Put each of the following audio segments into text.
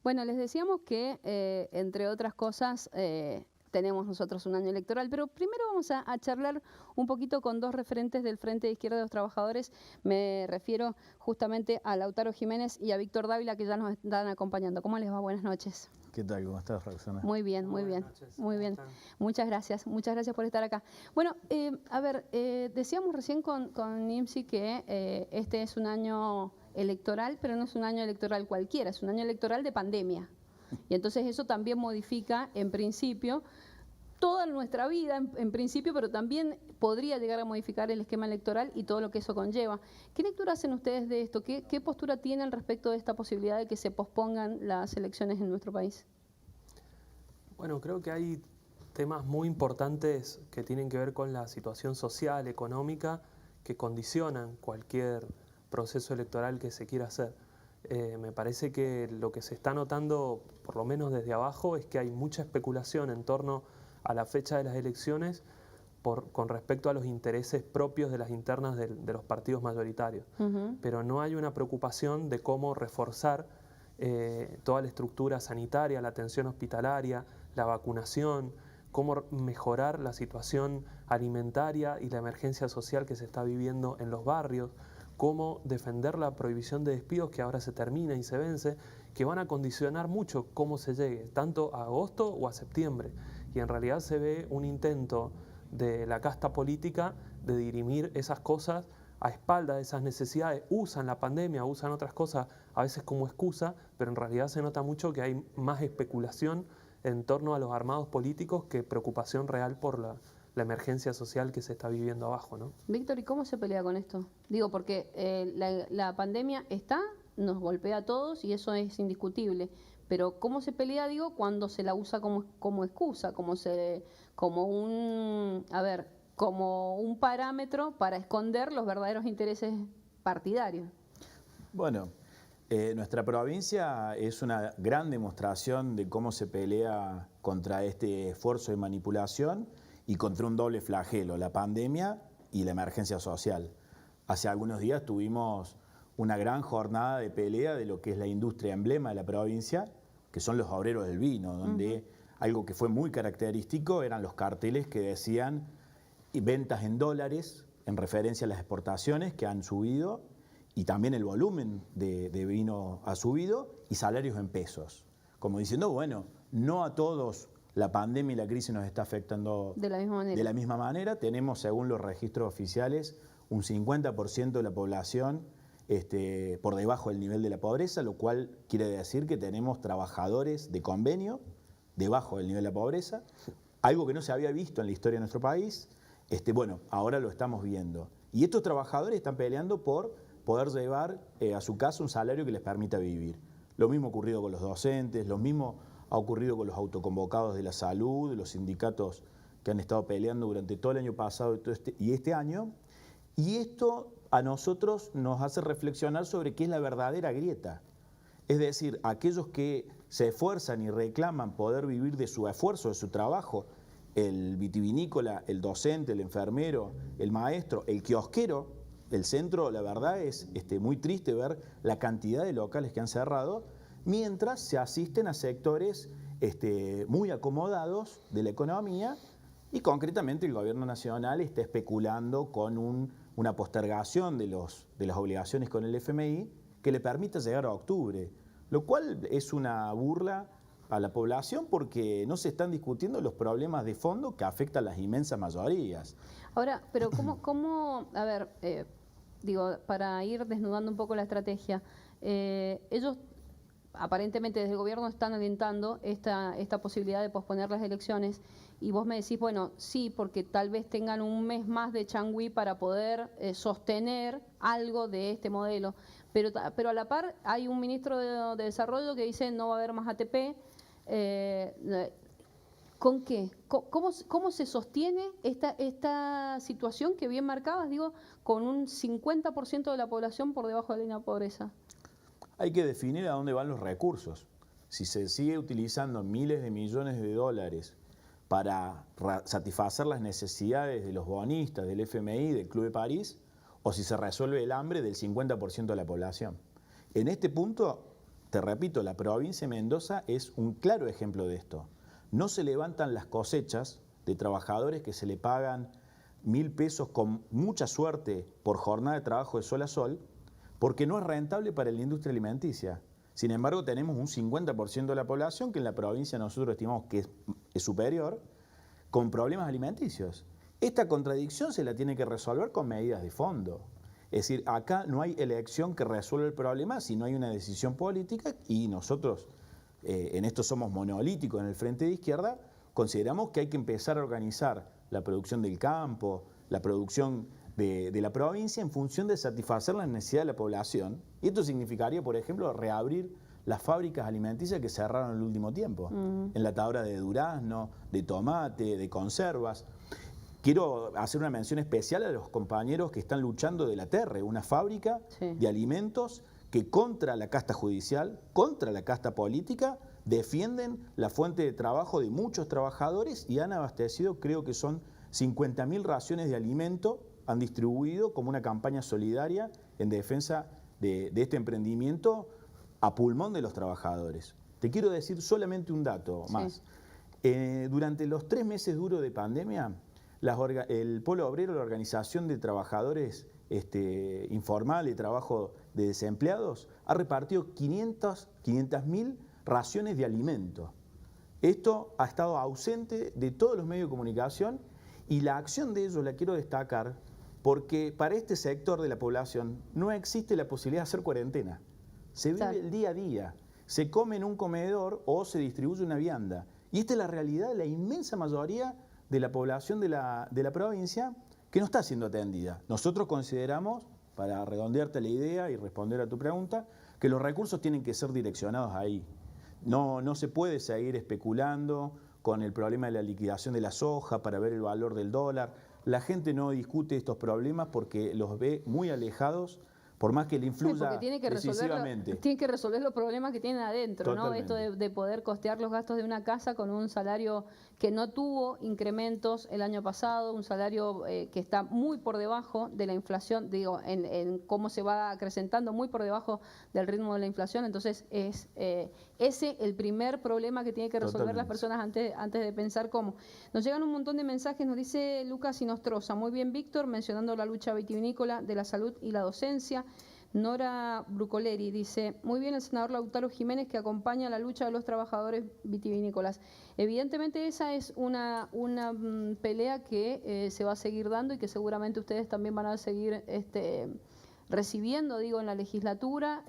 Bueno, les decíamos que, entre otras cosas, tenemos nosotros un año electoral, pero primero vamos a charlar un poquito con dos referentes del Frente de Izquierda de los Trabajadores. Me refiero justamente a Lautaro Jiménez y a Víctor Dávila, que ya nos están acompañando. ¿Cómo les va? Buenas noches. ¿Qué tal? ¿Cómo estás, Roxana? Muy bien, muy bien, Noches. muy bien. ¿Cómo están? Muchas gracias por estar acá. Bueno, a ver, decíamos recién con IMSI que este es un año electoral, pero no es un año electoral cualquiera, es un año electoral de pandemia. Y entonces eso también modifica, en principio, toda nuestra vida, en principio, pero también podría llegar a modificar el esquema electoral y todo lo que eso conlleva. ¿Qué lectura hacen ustedes de esto? ¿Qué postura tienen respecto de esta posibilidad de que se pospongan las elecciones en nuestro país? Bueno, creo que hay temas muy importantes que tienen que ver con la situación social, económica, que condicionan cualquier proceso electoral que se quiera hacer. Me parece que lo que se está notando, por lo menos desde abajo, es que hay mucha especulación en torno a la fecha de las elecciones con respecto a los intereses propios de las internas de los partidos mayoritarios. Pero no hay una preocupación de cómo reforzar toda la estructura sanitaria, la atención hospitalaria, la vacunación, cómo mejorar la situación alimentaria y la emergencia social que se está viviendo en los barrios, cómo defender la prohibición de despidos que ahora se termina y se vence, que van a condicionar mucho cómo se llegue, tanto a agosto o a septiembre. Y en realidad se ve un intento de la casta política de dirimir esas cosas a espaldas de esas necesidades. Usan la pandemia, usan otras cosas a veces como excusa, pero en realidad se nota mucho que hay más especulación en torno a los armados políticos que preocupación real por la emergencia social que se está viviendo abajo, ¿no? Víctor, ¿y cómo se pelea con esto? Digo, porque la pandemia está, nos golpea a todos y eso es indiscutible. Pero ¿cómo se pelea, digo, cuando se la usa como excusa, como un parámetro para esconder los verdaderos intereses partidarios? Bueno, nuestra provincia es una gran demostración de cómo se pelea contra este esfuerzo de manipulación y contra un doble flagelo, la pandemia y la emergencia social. Hace algunos días tuvimos una gran jornada de pelea de lo que es la industria emblema de la provincia, que son los obreros del vino, donde algo que fue muy característico eran los carteles que decían ventas en dólares, en referencia a las exportaciones que han subido, y también el volumen de vino ha subido, y salarios en pesos. Como diciendo, bueno, no a todos la pandemia y la crisis nos está afectando De la misma manera. de la misma manera. Tenemos, según los registros oficiales, un 50% de la población por debajo del nivel de la pobreza, lo cual quiere decir que tenemos trabajadores de convenio debajo del nivel de la pobreza, algo que no se había visto en la historia de nuestro país. Bueno, ahora lo estamos viendo. Y estos trabajadores están peleando por poder llevar a su casa un salario que les permita vivir. Lo mismo ha ocurrido con los docentes, lo mismo ha ocurrido con los autoconvocados de la salud, los sindicatos que han estado peleando durante todo el año pasado y este año. Y esto a nosotros nos hace reflexionar sobre qué es la verdadera grieta. Es decir, aquellos que se esfuerzan y reclaman poder vivir de su esfuerzo, de su trabajo, el vitivinícola, el docente, el enfermero, el maestro, el kiosquero, el centro, la verdad es muy triste ver la cantidad de locales que han cerrado, mientras se asisten a sectores muy acomodados de la economía y concretamente el gobierno nacional está especulando con una postergación de las obligaciones con el FMI que le permita llegar a octubre, lo cual es una burla a la población porque no se están discutiendo los problemas de fondo que afectan a las inmensas mayorías. Ahora, pero a ver, digo, para ir desnudando un poco la estrategia, ellos aparentemente desde el gobierno están alentando esta posibilidad de posponer las elecciones y vos me decís, bueno, sí, porque tal vez tengan un mes más de changüí para poder sostener algo de este modelo, pero a la par hay un ministro de Desarrollo que dice no va a haber más ATP. ¿Con qué? ¿Cómo se sostiene esta situación que bien marcabas, digo, con un 50% de la población por debajo de la línea de pobreza? Hay que definir a dónde van los recursos. Si se sigue utilizando miles de millones de dólares para satisfacer las necesidades de los bonistas, del FMI, del Club de París, o si se resuelve el hambre del 50% de la población. En este punto te repito, la provincia de Mendoza es un claro ejemplo de esto. No se levantan las cosechas de trabajadores que se le pagan 1.000 pesos con mucha suerte por jornada de trabajo de sol a sol, porque no es rentable para la industria alimenticia. Sin embargo, tenemos un 50% de la población, que en la provincia nosotros estimamos que es superior, con problemas alimenticios. Esta contradicción se la tiene que resolver con medidas de fondo. Es decir, acá no hay elección que resuelva el problema si no hay una decisión política, y nosotros en esto somos monolíticos en el Frente de Izquierda. Consideramos que hay que empezar a organizar la producción del campo, la producción de la provincia en función de satisfacer las necesidades de la población. Y esto significaría, por ejemplo, reabrir las fábricas alimenticias que cerraron en el último tiempo, enlatadoras de durazno, de tomate, de conservas. Quiero hacer una mención especial a los compañeros que están luchando de la Terre, una fábrica de alimentos que contra la casta judicial, contra la casta política, defienden la fuente de trabajo de muchos trabajadores y han abastecido, creo que son 50.000 raciones de alimento, han distribuido como una campaña solidaria en defensa de este emprendimiento a pulmón de los trabajadores. Te quiero decir solamente un dato más. Durante los 3 meses duros de pandemia, el Polo Obrero, la organización de trabajadores informal y trabajo de desempleados, ha repartido 500.000 raciones de alimento. Esto ha estado ausente de todos los medios de comunicación, y la acción de ellos la quiero destacar porque para este sector de la población no existe la posibilidad de hacer cuarentena. Se vive el día a día, se come en un comedor o se distribuye una vianda. Y esta es la realidad de la inmensa mayoría de la población de la provincia, que no está siendo atendida. Nosotros consideramos, para redondearte la idea y responder a tu pregunta, que los recursos tienen que ser direccionados ahí. No se puede seguir especulando con el problema de la liquidación de la soja para ver el valor del dólar. La gente no discute estos problemas porque los ve muy alejados, por más que le influya decisivamente. Tiene que resolver los problemas que tienen adentro, ¿no? Esto de poder costear los gastos de una casa con un salario que no tuvo incrementos el año pasado, un salario que está muy por debajo de la inflación, digo, en cómo se va acrecentando, muy por debajo del ritmo de la inflación. Entonces es ese el primer problema que tiene que resolver las personas antes de pensar cómo. Nos llegan un montón de mensajes, nos dice Lucas Inostroza: muy bien, Víctor, mencionando la lucha vitivinícola, de la salud y la docencia. Nora Brucoleri dice: muy bien el senador Lautaro Jiménez, que acompaña la lucha de los trabajadores vitivinícolas. Evidentemente esa es una pelea que se va a seguir dando y que seguramente ustedes también van a seguir recibiendo, digo, en la legislatura,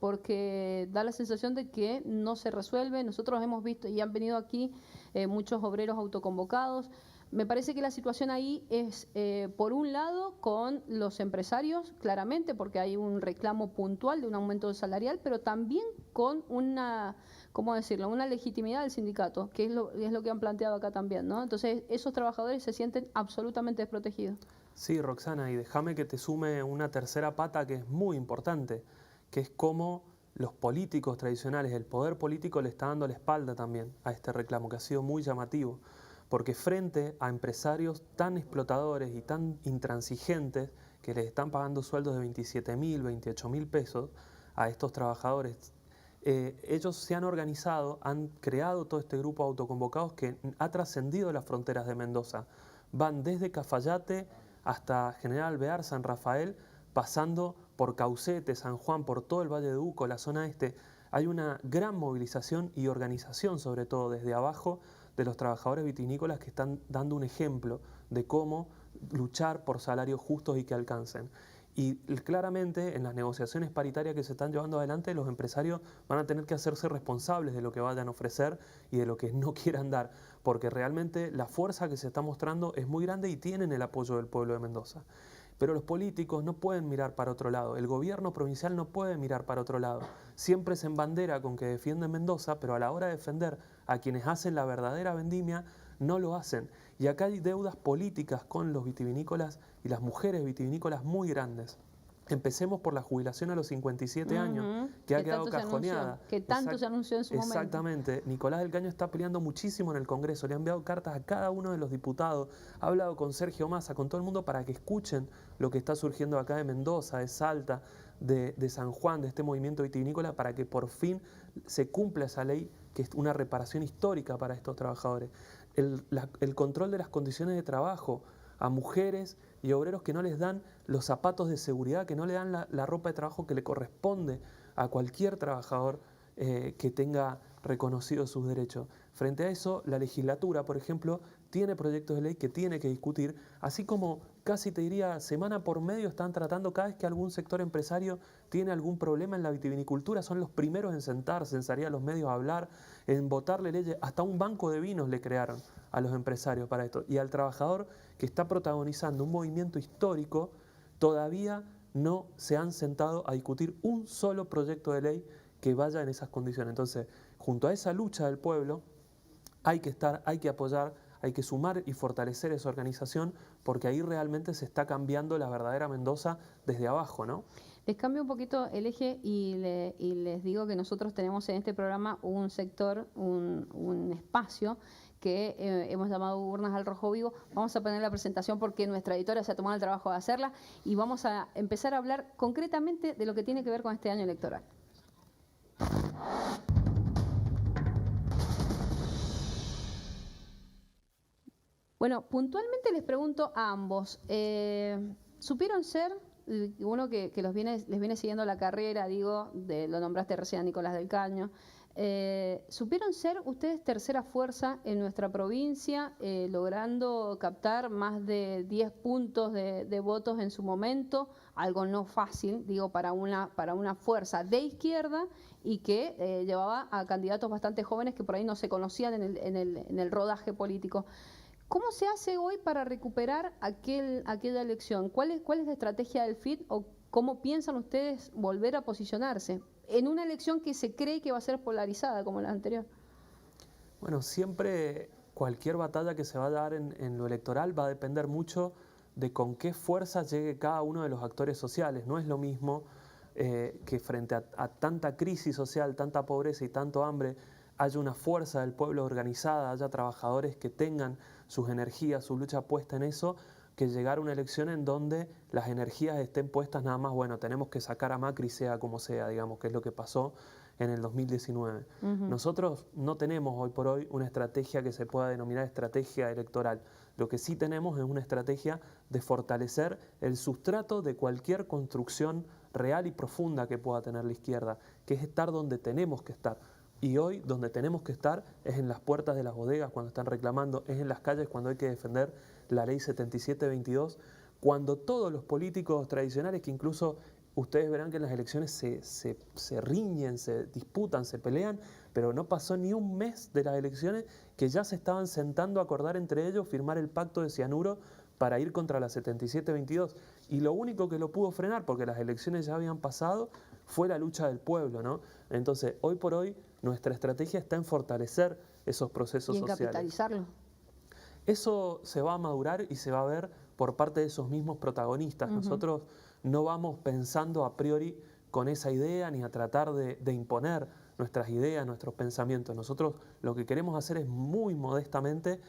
porque da la sensación de que no se resuelve. Nosotros hemos visto y han venido aquí muchos obreros autoconvocados. Me parece que la situación ahí es, por un lado, con los empresarios, claramente, porque hay un reclamo puntual de un aumento salarial, pero también con una, ¿cómo decirlo?, una legitimidad del sindicato, que es lo que han planteado acá también, ¿no? Entonces, esos trabajadores se sienten absolutamente desprotegidos. Sí, Roxana, y déjame que te sume una tercera pata que es muy importante, que es cómo los políticos tradicionales, el poder político, le está dando la espalda también a este reclamo, que ha sido muy llamativo. Porque frente a empresarios tan explotadores y tan intransigentes, que les están pagando sueldos de 27.000, 28.000 pesos a estos trabajadores, ellos se han organizado, han creado todo este grupo de autoconvocados que ha trascendido las fronteras de Mendoza. Van desde Cafayate hasta General Alvear, San Rafael, pasando por Caucete, San Juan, por todo el Valle de Uco, la zona este. Hay una gran movilización y organización, sobre todo desde abajo, de los trabajadores vitivinícolas, que están dando un ejemplo de cómo luchar por salarios justos y que alcancen. Y claramente en las negociaciones paritarias que se están llevando adelante, los empresarios van a tener que hacerse responsables de lo que vayan a ofrecer y de lo que no quieran dar, porque realmente la fuerza que se está mostrando es muy grande y tienen el apoyo del pueblo de Mendoza. Pero los políticos no pueden mirar para otro lado, el gobierno provincial no puede mirar para otro lado. Siempre se embandera con que defienden Mendoza, pero a la hora de defender a quienes hacen la verdadera vendimia, no lo hacen. Y acá hay deudas políticas con los vitivinícolas y las mujeres vitivinícolas muy grandes. Empecemos por la jubilación a los 57 años, que ha quedado cajoneada. Que tanto se anunció en su momento. Exactamente. Nicolás del Caño está peleando muchísimo en el Congreso, le ha enviado cartas a cada uno de los diputados, ha hablado con Sergio Massa, con todo el mundo, para que escuchen lo que está surgiendo acá de Mendoza, de Salta, de San Juan, de este movimiento vitivinícola, para que por fin se cumpla esa ley, que es una reparación histórica para estos trabajadores. El control de las condiciones de trabajo a mujeres y obreros que no les dan los zapatos de seguridad, que no le dan la ropa de trabajo que le corresponde a cualquier trabajador que tenga reconocidos sus derechos. Frente a eso, la legislatura, por ejemplo, tiene proyectos de ley que tiene que discutir, así como casi te diría semana por medio están tratando, cada vez que algún sector empresario tiene algún problema en la vitivinicultura, son los primeros en sentarse, en salir a los medios a hablar, en votarle leyes. Hasta un banco de vinos le crearon a los empresarios para esto. Y al trabajador que está protagonizando un movimiento histórico, todavía no se han sentado a discutir un solo proyecto de ley que vaya en esas condiciones. Entonces, junto a esa lucha del pueblo, hay que estar, hay que apoyar, hay que sumar y fortalecer esa organización, porque ahí realmente se está cambiando la verdadera Mendoza desde abajo, ¿no? Les cambio un poquito el eje y les digo que nosotros tenemos en este programa un sector, un espacio que hemos llamado Urnas al Rojo Vivo. Vamos a poner la presentación porque nuestra editora se ha tomado el trabajo de hacerla y vamos a empezar a hablar concretamente de lo que tiene que ver con este año electoral. Bueno, puntualmente les pregunto a ambos, ¿supieron ser, uno que les viene siguiendo la carrera, digo, lo nombraste recién a Nicolás del Caño, ¿supieron ser ustedes tercera fuerza en nuestra provincia, logrando captar más de 10 puntos de votos en su momento? Algo no fácil, digo, para una fuerza de izquierda y que llevaba a candidatos bastante jóvenes que por ahí no se conocían en el rodaje político. ¿Cómo se hace hoy para recuperar aquella elección? ¿Cuál es la estrategia del FIT o cómo piensan ustedes volver a posicionarse en una elección que se cree que va a ser polarizada como la anterior? Bueno, siempre cualquier batalla que se va a dar en lo electoral va a depender mucho de con qué fuerza llegue cada uno de los actores sociales. No es lo mismo que frente a tanta crisis social, tanta pobreza y tanto hambre, haya una fuerza del pueblo organizada, haya trabajadores que tengan sus energías, su lucha puesta en eso, que llegar a una elección en donde las energías estén puestas nada más, bueno, tenemos que sacar a Macri sea como sea, digamos, que es lo que pasó en el 2019. Nosotros no tenemos hoy por hoy una estrategia que se pueda denominar estrategia electoral. Lo que sí tenemos es una estrategia de fortalecer el sustrato de cualquier construcción real y profunda que pueda tener la izquierda, que es estar donde tenemos que estar. Y hoy donde tenemos que estar es en las puertas de las bodegas cuando están reclamando, es en las calles cuando hay que defender la ley 7722, cuando todos los políticos tradicionales, que incluso ustedes verán que en las elecciones se riñen, se disputan, se pelean, pero no pasó ni un mes de las elecciones que ya se estaban sentando a acordar entre ellos firmar el pacto de cianuro para ir contra la 7722. Y lo único que lo pudo frenar, porque las elecciones ya habían pasado, fue la lucha del pueblo, ¿no? Entonces, hoy por hoy, nuestra estrategia está en fortalecer esos procesos sociales. Y en capitalizarlo. Eso se va a madurar y se va a ver por parte de esos mismos protagonistas. Nosotros no vamos pensando a priori con esa idea ni a tratar de imponer nuestras ideas, nuestros pensamientos. Nosotros lo que queremos hacer es muy modestamente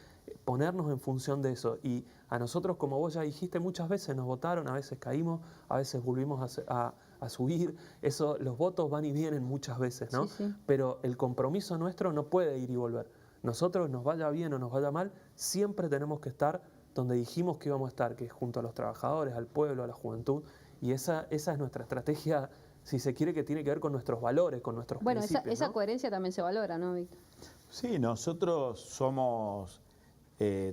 ponernos en función de eso. Y a nosotros, como vos ya dijiste, muchas veces nos votaron, a veces caímos, a veces volvimos a subir. Eso, los votos van y vienen muchas veces, ¿no? Sí, sí. Pero el compromiso nuestro no puede ir y volver. Nosotros, nos vaya bien o nos vaya mal, siempre tenemos que estar donde dijimos que íbamos a estar, que es junto a los trabajadores, al pueblo, a la juventud. Y esa es nuestra estrategia, si se quiere, que tiene que ver con nuestros valores, con nuestros principios. Bueno, esa ¿no? coherencia también se valora, ¿no, Víctor? Sí, nosotros somos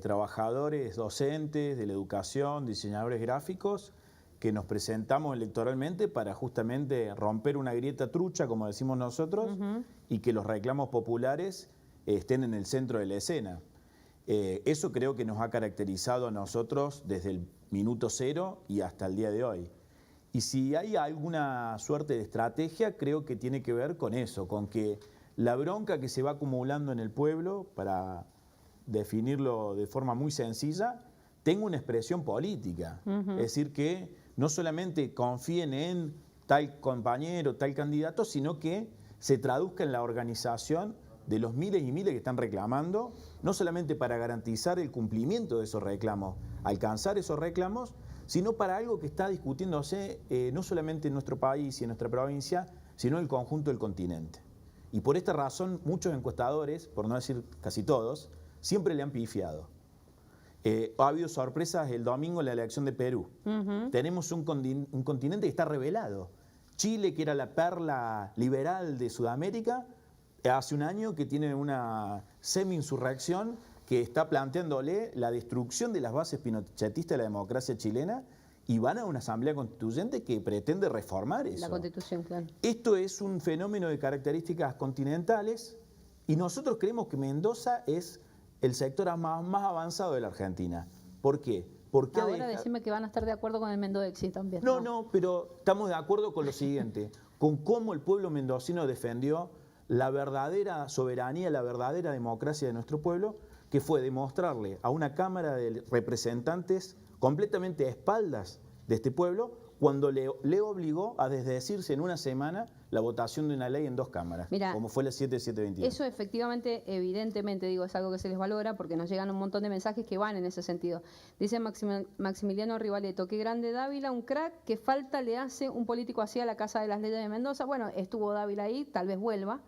trabajadores docentes de la educación, diseñadores gráficos, que nos presentamos electoralmente para justamente romper una grieta trucha, como decimos nosotros, y que los reclamos populares estén en el centro de la escena. Eso creo que nos ha caracterizado a nosotros desde el minuto cero y hasta el día de hoy. Y si hay alguna suerte de estrategia, creo que tiene que ver con eso, con que la bronca que se va acumulando en el pueblo, para definirlo de forma muy sencilla, tenga una expresión política. Es decir, que no solamente confíen en tal compañero, tal candidato, sino que se traduzca en la organización de los miles y miles que están reclamando, no solamente para garantizar el cumplimiento de esos reclamos, alcanzar esos reclamos, sino para algo que está discutiéndose no solamente en nuestro país y en nuestra provincia, sino en el conjunto del continente. Y por esta razón, muchos encuestadores, por no decir casi todos, siempre le han pifiado. Ha habido sorpresas el domingo en la elección de Perú. Tenemos un continente que está revelado. Chile, que era la perla liberal de Sudamérica, hace un año que tiene una semi-insurrección que está planteándole la destrucción de las bases pinochetistas de la democracia chilena, y van a una asamblea constituyente que pretende reformar eso. La Constitución, claro. Esto es un fenómeno de características continentales, y nosotros creemos que Mendoza es el sector más avanzado de la Argentina. ¿Por qué? Porque ahora decime que van a estar de acuerdo con el Mendodexi también. No, pero estamos de acuerdo con lo siguiente, con cómo el pueblo mendocino defendió la verdadera soberanía, la verdadera democracia de nuestro pueblo, que fue demostrarle a una Cámara de Representantes completamente a espaldas de este pueblo, cuando le obligó a desdecirse en una semana la votación de una ley en 2 cámaras, Mirá, como fue la 7721. Eso efectivamente, evidentemente, digo, es algo que se les valora porque nos llegan un montón de mensajes que van en ese sentido. Dice Maximiliano Rivaleto, qué grande Dávila, un crack, que falta le hace un político así a la Casa de las Leyes de Mendoza. Bueno, estuvo Dávila ahí, tal vez vuelva.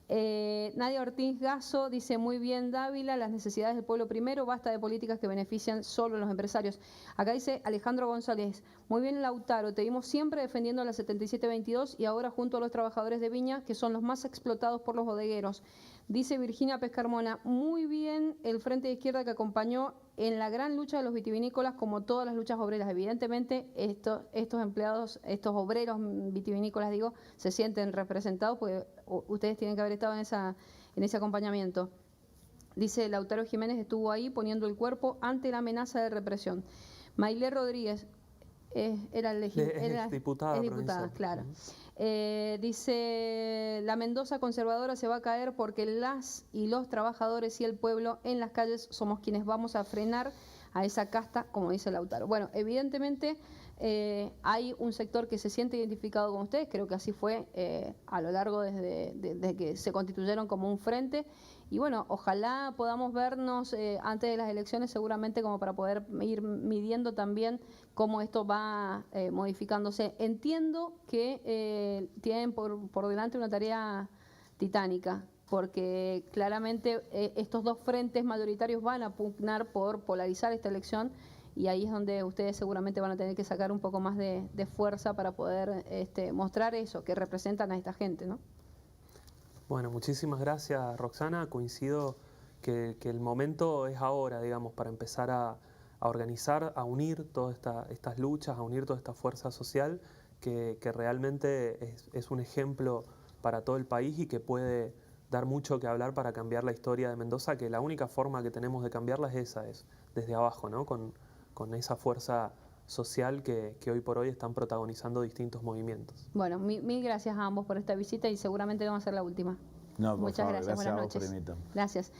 Nadia Ortiz Gasso dice, muy bien Dávila, las necesidades del pueblo primero, basta de políticas que benefician solo a los empresarios. Acá dice Alejandro González, muy bien Lautaro, te vimos siempre defendiendo la 7722 y ahora junto a los trabajadores de viña, que son los más explotados por los bodegueros. Dice Virginia Pescarmona, muy bien el Frente de Izquierda que acompañó en la gran lucha de los vitivinícolas, como todas las luchas obreras. Evidentemente, estos empleados, estos obreros vitivinícolas, digo, se sienten representados porque ustedes tienen que haber estado en ese acompañamiento. Dice Lautaro Jiménez, estuvo ahí poniendo el cuerpo ante la amenaza de represión. Mailé Rodríguez, era diputada, claro. Dice, la Mendoza conservadora se va a caer porque las y los trabajadores y el pueblo en las calles somos quienes vamos a frenar a esa casta, como dice Lautaro. Bueno, evidentemente hay un sector que se siente identificado con ustedes, creo que así fue a lo largo desde que se constituyeron como un frente. Y bueno, ojalá podamos vernos antes de las elecciones, seguramente como para poder ir midiendo también cómo esto va modificándose. Entiendo que tienen por delante una tarea titánica, porque claramente estos 2 frentes mayoritarios van a pugnar por polarizar esta elección, y ahí es donde ustedes seguramente van a tener que sacar un poco más de fuerza para poder mostrar eso, que representan a esta gente, ¿no? Bueno, muchísimas gracias, Roxana. Coincido que el momento es ahora, digamos, para empezar a organizar, a unir todas estas luchas, a unir toda esta fuerza social que realmente es un ejemplo para todo el país y que puede dar mucho que hablar para cambiar la historia de Mendoza, que la única forma que tenemos de cambiarla es esa, es desde abajo, ¿no? Con esa fuerza social que hoy por hoy están protagonizando distintos movimientos. Bueno, mil gracias a ambos por esta visita y seguramente no va a ser la última. No, por Muchas favor, gracias, buenas a vos por noches. invitarme. Gracias.